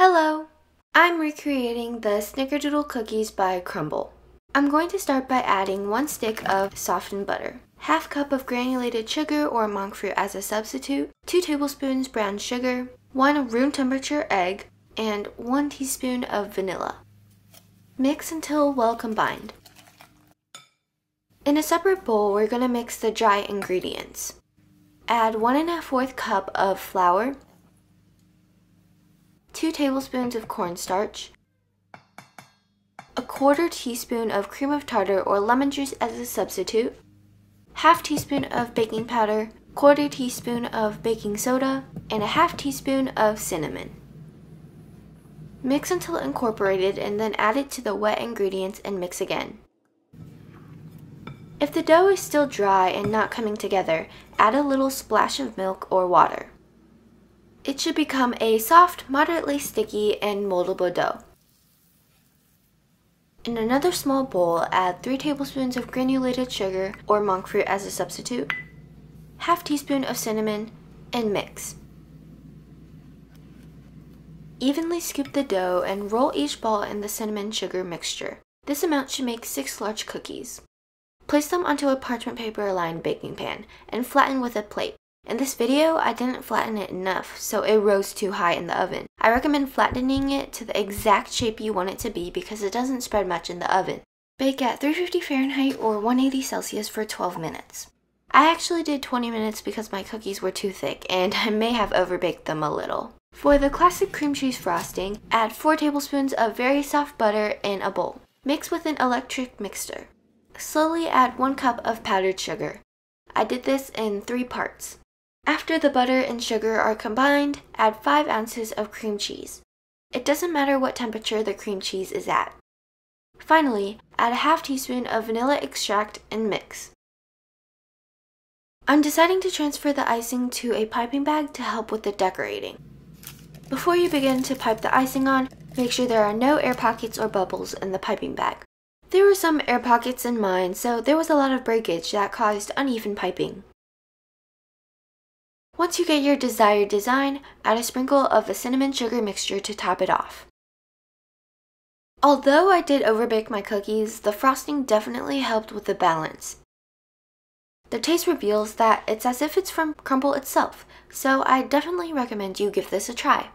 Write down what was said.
Hello! I'm recreating the Snickerdoodle cookies by CRUMBL. I'm going to start by adding 1 stick of softened butter, half cup of granulated sugar or Monkfruit as a substitute, 2 tablespoons brown sugar, 1 room temperature egg, and 1 teaspoon of vanilla. Mix until well combined. In a separate bowl, we're going to mix the dry ingredients. Add 1 1/4 cup of flour, 2 tablespoons of cornstarch, a 1/4 teaspoon of cream of tartar or lemon juice as a substitute, half teaspoon of baking powder, 1/4 teaspoon of baking soda, and a half teaspoon of cinnamon. Mix until incorporated and then add it to the wet ingredients and mix again. If the dough is still dry and not coming together, add a little splash of milk or water. It should become a soft, moderately sticky, and moldable dough. In another small bowl, add 3 tablespoons of granulated sugar or Monkfruit as a substitute, half teaspoon of cinnamon, and mix. Evenly scoop the dough and roll each ball in the cinnamon sugar mixture. This amount should make 6 large cookies. Place them onto a parchment paper lined baking pan and flatten with a plate. In this video, I didn't flatten it enough, so it rose too high in the oven. I recommend flattening it to the exact shape you want it to be because it doesn't spread much in the oven. Bake at 350 Fahrenheit or 180 Celsius for 12 minutes. I actually did 20 minutes because my cookies were too thick and I may have overbaked them a little. For the classic cream cheese frosting, add 4 tablespoons of very soft butter in a bowl. Mix with an electric mixer. Slowly add 1 cup of powdered sugar. I did this in 3 parts. After the butter and sugar are combined, add 5 ounces of cream cheese. It doesn't matter what temperature the cream cheese is at. Finally, add a half teaspoon of vanilla extract and mix. I'm deciding to transfer the icing to a piping bag to help with the decorating. Before you begin to pipe the icing on, make sure there are no air pockets or bubbles in the piping bag. There were some air pockets in mine, so there was a lot of breakage that caused uneven piping. Once you get your desired design, add a sprinkle of the cinnamon sugar mixture to top it off. Although I did overbake my cookies, the frosting definitely helped with the balance. The taste reveals that it's as if it's from CRUMBL itself, so I definitely recommend you give this a try.